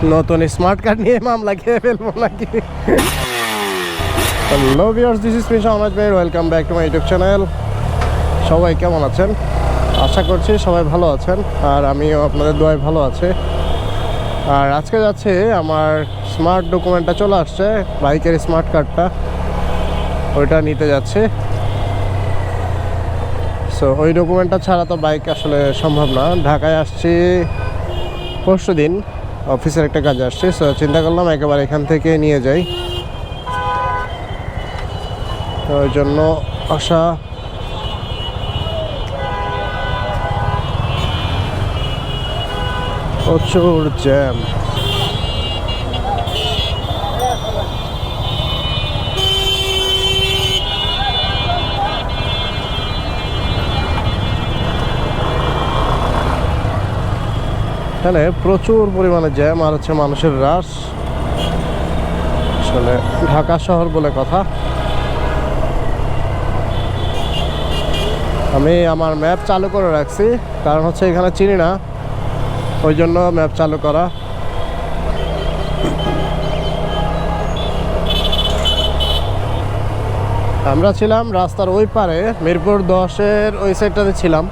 নতুন smart card নিয়ে মামলা খেয়ে ফেলবো নাকি? হ্যালো ভিউয়ার্স, দিস ইজ মিশা আহমেদ ভাই, welcome back to my YouTube channel. সবাই কেমন আছেন? আশা করছি সবাই ভালো আছেন, আর আমিও আপনাদের দোয়ায় ভালো আছি। আর আজকে যাচ্ছে আমার স্মার্ট ডকুমেন্টটা চলে আসছে, বাইকের স্মার্ট কার্ডটা, ওইটা নিতে যাচ্ছে। সো ওই ডকুমেন্টটা ছাড়া তো বাইক আসলে সম্ভব না। ঢাকায় আসছি পরশু দিন, অফিসের একটা কাজে আসছি। সো চিন্তা করলাম একেবারে এখান থেকে নিয়ে যাই, তো ওই জন্য আসা। প্রচুর জ্যাম। এখানে প্রচুর পরিমাণে জ্যাম, আর হচ্ছে মানুষের রাশ। আসলে ঢাকা শহর বলে কথা। আমি আমার ম্যাপ চালু করে রাখছি, কারণ হচ্ছে এখানে চিনি না, ওই জন্য ম্যাপ চালু করা। আমরা ছিলাম রাস্তার ওই পারে, মিরপুর 10-এর ওই সাইডটাতে ছিলাম।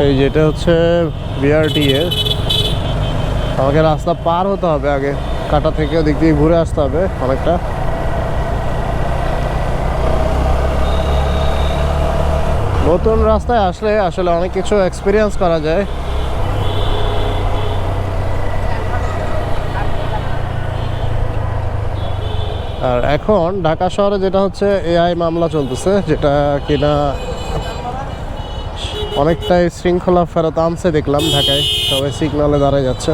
এই যেটা হচ্ছে বিআরটিএ। আমাকে রাস্তা পার হতে হবে আগে, কাটা থেকে ওদিক দিয়ে ঘুরে আসতে হবে অনেকটা। নতুন রাস্তায় আসলে আসলে অনেক কিছু এক্সপিরিয়েন্স করা যায়। আর এখন ঢাকা শহরে যেটা হচ্ছে এআই মামলা চলতেছে, যেটা কিনা অনেকটাই শৃঙ্খলা ফেরত আনছে দেখলাম। ঢাকায় সবাই সিগনালে দাঁড়ায় যাচ্ছে।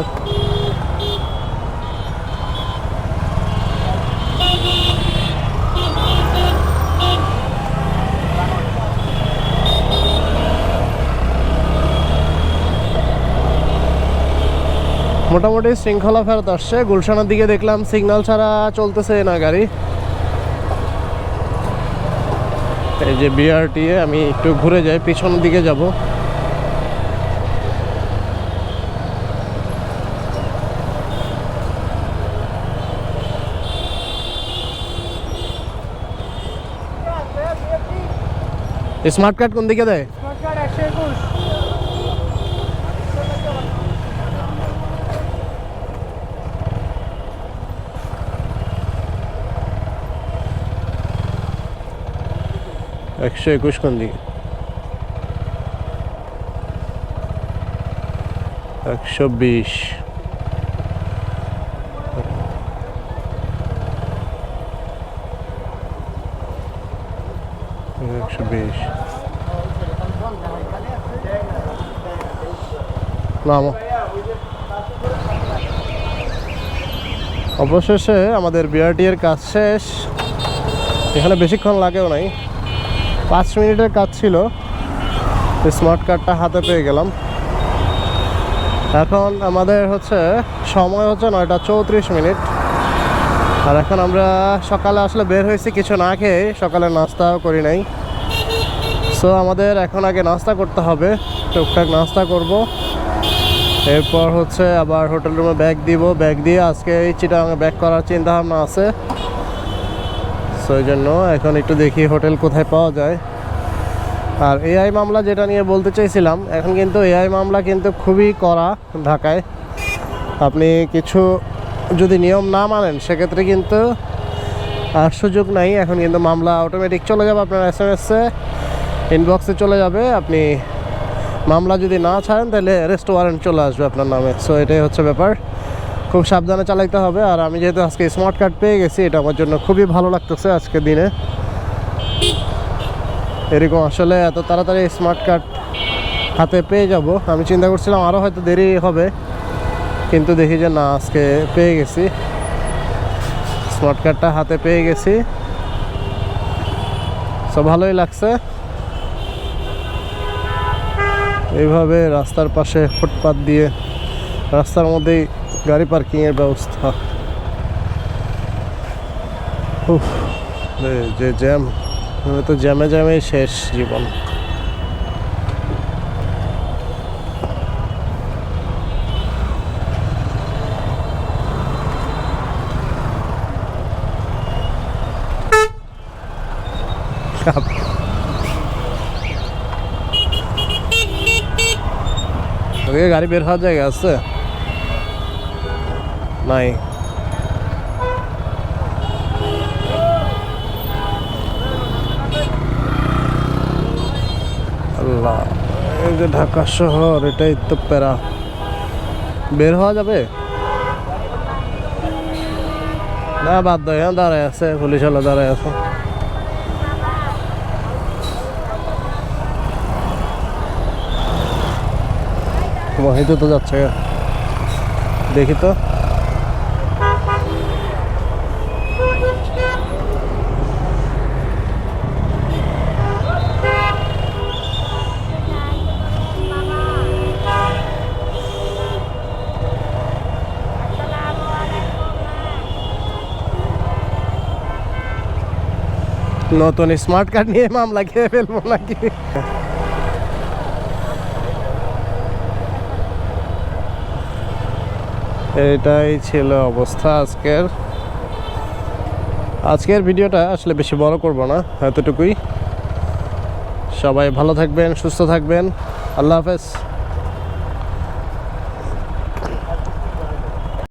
মোটামুটি শৃঙ্খলা ফেরত আসছে। গুলশানের দিকে দেখলাম সিগন্যাল ছাড়া চলতেছে না গাড়ি। এই যে বিআরটিএ, আমি একটু ঘুরে যাই, পিছনের দিকে যাব। স্মার্ট কার্ড কোন দিকে দেয়? Smart card 121। 121 কোন দিকে? 120। 120 নামো। অবশেষে আমাদের বিআরটিএর কাজ শেষ। এখানে বেশিক্ষণ লাগেও নাই, 5 মিনিটের কাজ ছিল। স্মার্ট কার্ডটা হাতে পেয়ে গেলাম। এখন আমাদের হচ্ছে সময় হচ্ছে 9:34। আর এখন আমরা সকালে আসলে বের হয়েছি কিছু না খেয়ে, সকালে নাস্তাও করি নাই। সো আমাদের এখন আগে নাস্তা করতে হবে, টুকটাক নাস্তা করব। এরপর হচ্ছে আবার হোটেল রুমে ব্যাগ দিব, ব্যাগ দিয়ে আজকে এই চিটাগাঙে ব্যাক করার চিন্তা ভাবনা আছে। সো এই জন্য এখন একটু দেখি হোটেল কোথায় পাওয়া যায়। আর এআই মামলা যেটা নিয়ে বলতে চাইছিলাম, এখন কিন্তু এআই মামলা কিন্তু খুবই কড়া ঢাকায়। আপনি কিছু যদি নিয়ম না মানেন, সেক্ষেত্রে কিন্তু আর সুযোগ নাই। এখন কিন্তু মামলা অটোমেটিক চলে যাবে আপনার SMS-এ, ইনবক্সে চলে যাবে। আপনি মামলা যদি না ছাড়েন, তাহলে অ্যারেস্ট ওয়ারেন্ট চলে আসবে আপনার নামে। সো এটাই হচ্ছে ব্যাপার, খুব সাবধানে চালাইতে হবে। আর আমি যেহেতু আজকে স্মার্ট কার্ড পেয়ে গেছি, এটা আমার জন্য খুবই ভালো লাগতেছে আজকের দিনে। এরকম আসলে এত তাড়াতাড়ি স্মার্ট কার্ড হাতে পেয়ে যাব আমি চিন্তা করছিলাম আরও হয়তো দেরি হবে, কিন্তু দেখি যে না, আজকে পেয়ে গেছি, স্মার্ট কার্ডটা হাতে পেয়ে গেছি। সো ভালোই লাগছে। এইভাবে রাস্তার পাশে ফুটপাত দিয়ে রাস্তার মধ্যেই গাড়ি পার্কিংয়ের ব্যবস্থা। উফ, যে জ্যাম, তো জ্যামে জ্যামে শেষ জীবন। গাড়ি বের হওয়ার জায়গা আছে নাই? আল্লাহ, এই যে ঢাকা শহর, এটাই তো প্যারা। বের হওয়া যাবে না? বাধ্য হয়ে দাঁড়ায় আছে, পুলিশ হলো দাঁড়ায় আছে। মহিত তো যাচ্ছে, দেখি তো। নতুন স্মার্ট কার্ড নিয়ে মামলা খেয়ে ফেলবো নাকি? এটাই ছিল অবস্থা আজকের ভিডিওটা আসলে বেশি বড় করব না, এতটুকুই। সবাই ভালো থাকবেন, সুস্থ থাকবেন। আল্লাহ হাফেজ।